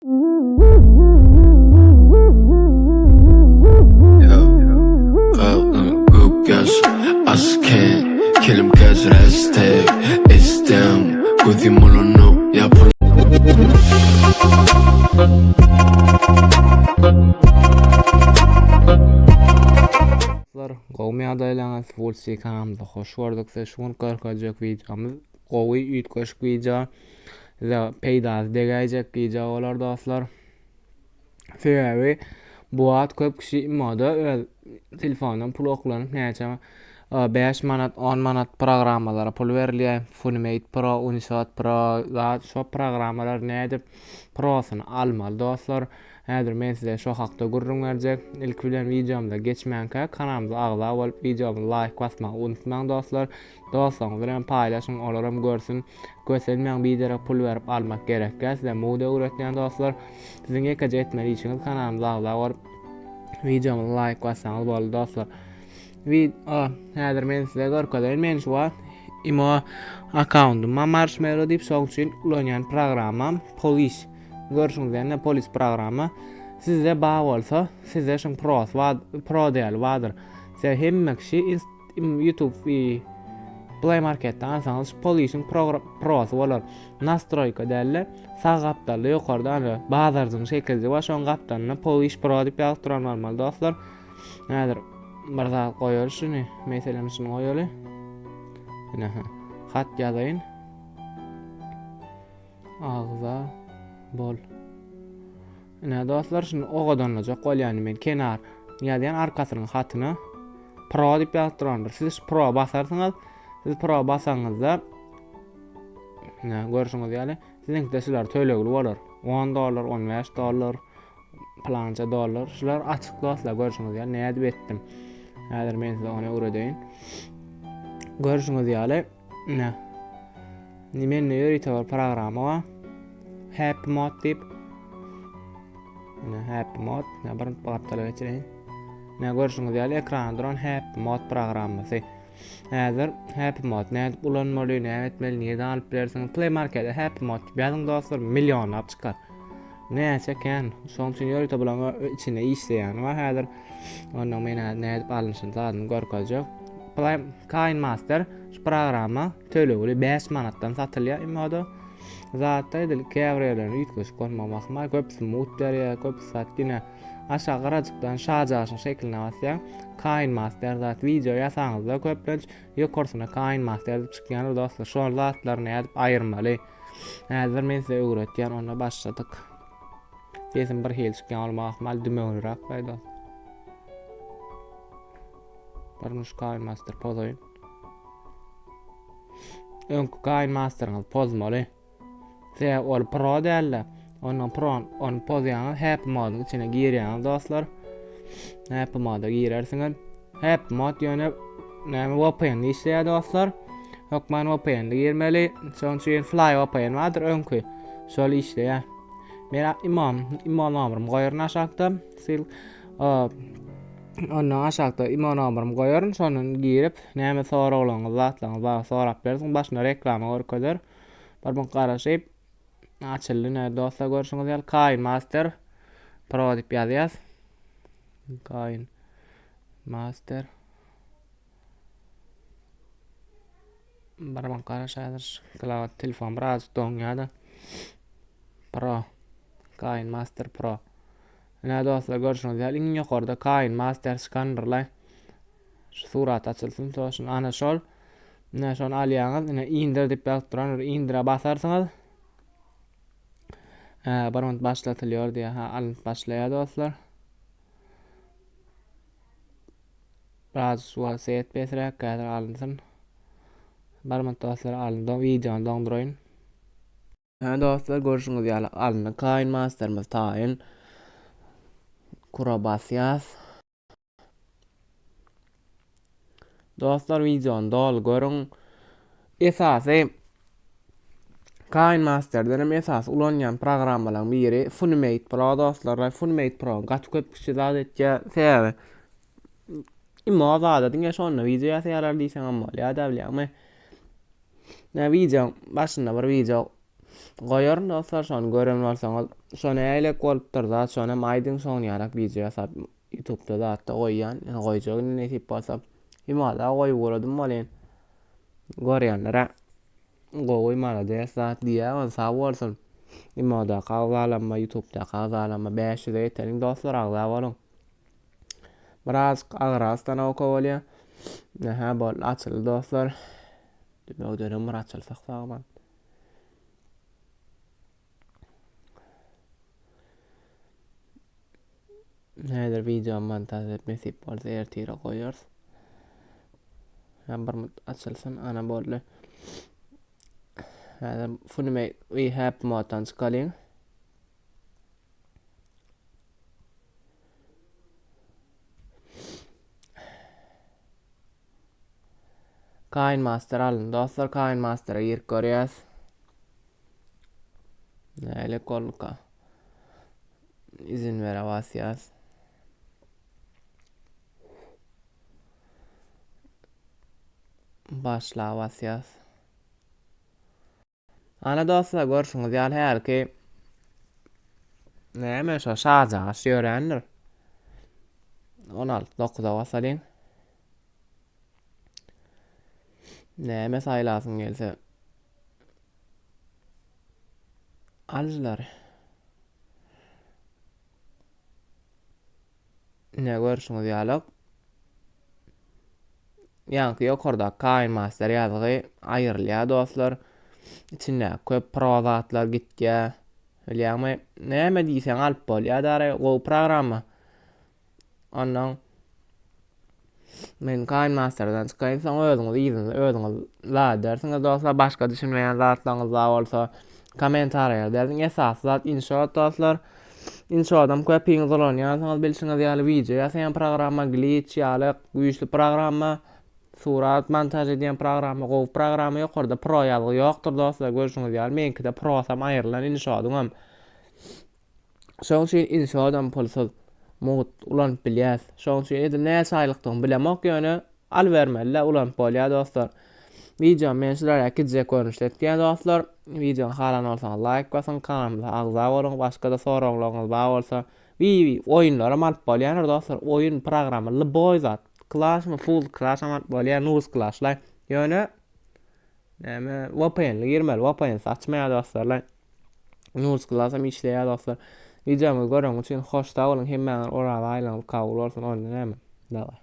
Kelim kesreste istem gözüm onu yapın. Gowmy adaylarına full kanalımıza hoş gördük. Size şunu görkəcək videomuz gowmy ütköşk video. Size peydaz degəcək video olar dostlar. Sebebi bu ad köp kişi İmodaky öz telefonundan pul oklanıp näçe 5 manat 10 manat programmalara pul verilýär. Funimate Pro, İnshot Pro, şu programmalar nädip prosunu almaly dostlar. Häzir men size şu hakda gurrun berjek. İlk bilen videomda geçmänkä kanalymyza ağza bolup videomy layyk basmagy unutman dostlar. Dostlaryňyz bilen paýlaşyň, olaram görsün. Göselmeýän videolara pul berip almak gerek. Size modu öğretýän dostlar. Siziň ekaje etmeli işiniz kanalymyza ağza bolup videomy layyk bassaňyz boldy dostlar. Häzir men size görkezýän men şu wagt accountuma marshmallow diýip şoň üçin ulanýan programmam polis. Görüşüňizde polis programma size bağ bolsa size şoň pro diýil wadyr. Size hemme kişi YouTube Play Market'ten alsaňyz polisin prosy bolar. Nastroyka dälle sağ gapdaly ýokarda bazarjyň şekilde we şoň gapdanyna polis pro diýip ýazdyran normal dostlar. Häzir bir zat goýar şunu meselem şunu goýaly. Hat ýazaýyn. Ağza bol. Dostlar şunu ogadanlajak bolýany men kenar ýa-da arkasynyň hatyny pro diýip ýazdyrandyr. Siz pro basarsyňyz, siz pro basaňyzda görüşüňiz ýaly siziň deşler tölegli bolar. $10, $15, plança dollar. Şular açyk dostlar görüşüňiz ýaly näde betdim. Häzir men size onu öwredeýin. Görüşüňiz ýaly nimeni ýöriýär programma Happy Mode diýip Happy Mode bir batala geçireýin. Görüşüňiz ýaly ekranda duran Happy Mode programmasy. Häzir Happy Mode näde ulanmaly, näde etmeli, näde alyp bersiň. Play Market'de Happy Mode ýazyň dostlar millionlap çykar. Näçe kan şoň üçin ýöriýär bilen içine işleýän we häzir ondan men näde alynşyny zadyny görkezjek. Play Master şu programma tölegli 5 manatdan satylýar İmodaky. Zatda edil käwrelerini ýitgeşik bolmamak ma köp smooth derýär, köp satkine aşağı garajykdan şajaşyň şekline basýar. Master zat video ýasaňyzda köplenç ýokarsyna Master diýip çykýan dostlar. Şol zatlaryny ýazyp aýyrmaly. Häzir men size öwretýän onda başladyk. Kesin bir hel çykýan bolmak mal dümeňirak baýda. Barmuş Master pozoýun. Öňkü Master'yňyz pozmaly. Size ol pro dälle. Ondan on pozýanyň Happy Mode'yň içine girýän dostlar. Happy Mode'a girersiňiz. Happy Mode ýöne näme VPN işleýär dostlar. Hokman VPN'de girmeli. Şoň üçin Fly VPN wadyr öňkü. Şol işleýär. Men imam nomerym goýaryn aşakda. Sil ondan aşakda imam nomerym goýaryn. Şonu girip näme soraglaryňyz zatlaryňyz sorap bersiň. Başyna reklama görkezler. Barban garaşyp açıldy näde dostlar görüşüňiz ýaly Master Pro diýip ýazýas. Master barban garaşaýdyr. Klaw telefon biraz doňýada. Pro Master Pro. Näde dostlar görüşüňiz ýaly iň ýokarda Master skannerler. Şu surat açylsyn toşun ana şol. Şol alýaňyz indir diýip ýazdyran indire basarsyňyz barman başlatylýar diýe alyp başlaýar dostlar. Biraz şu set besrek kadar alınsın. Barman dostlar alındı videonu dondurayın. Dostlar görüşüňiz ýaly alındy Master'ymyz taýyn. Kura basyas. Dostlar videonu dol görüň. Esasy Master'den esas ulanýan programmalardan biri Funimate Pro dostlar. Funimate Pro gaty köp kişi zat etýär sebebi. İmodaky diňe şonu video ýasaýarlar diýsen amma ýa-da bilýärmi? Video başynda bir video Goýaryn dostlar, şonu gören bolsaňyz, şonu eýlek bolupdyr zat, şonu maýdyň şonu ýarak video ýasap YouTube'da zatda goýýan, goýjak näsip bolsa imada goýup boladym bolýan. Görýänlere gowy malades zat diýä bolsa bolsun. Imodaky agzalanma, YouTube'daky agzalanma 500 eteniň dostlar agza bolun. Biraz agrasdan oka bolýar. Nähä bol açyl dostlar. Dönem bir açylsak sagman. Näder video montaj etmesip bolsa ertire goýarys. Hem bir açylsyn ana boldy. Häzir funimate we have moddan çykalyň. Kain master alın dostlar, kain master'a girip görýäs. Näle kolka. İzin bere basýas. Başla basýas. Ana dostlar görüşüňiz ýaly herki näme şo şajaga şöýrendir. 16-9'a basalyň. Näme saýlasyň gelse. Alzlar. Ne görüşüňiz ýaly. Ýa-ni ýokarda kain master ýazygy aýrylýar dostlar. İçinde köp prozatlar gitýär. Bilýärmi? Näme diýseň alyp bolýar däre o programma. Ondan men kain masterdan çykaýyn, soň özüňiz iýdiňiz, özüňiz la dersiňiz dostlar, başga düşünmeýän zatlaryňyz bolsa kommentariýa dersiň. Esas zat İnshot dostlar. İnshot'am köpiňiz bolan ýazyňyz bilşiňiz ýaly video ýasaýan programma, glitch ýaly güýçli programma, surat montaj edýän programma, gowy programma ýokarda pro ýalygy ýokdur dostlar. Görüşüňiz ýaly menkide prosam aýrylan İnshot'um. Şoň üçin İnshot'am pulsuz mod ulanyp bilýäs. Şoň üçin edir näme saýlykdygyny bilemok ýöne al bermeli ulanyp bolýar dostlar. Video men şulara gidjek görnüşletdiň dostlar. Video halan bolsaňyz layyk basyň, kanalymyza ağza bolun, başga da soraklaryňyz bar bolsa, oýunlara alyp bolýar dostlar. Oýun programmaly boý zat. Clash mı full clash alyp bolýar, nus clashlar. Ýöne näme VPN'li girmeli, VPN açmaýar dostlar. Nus clash am işleýär dostlar. Videomy görüň üçin hoş da bolun, hemmäňir ora aýlanyp kabul bolsun, onda näme? Daway.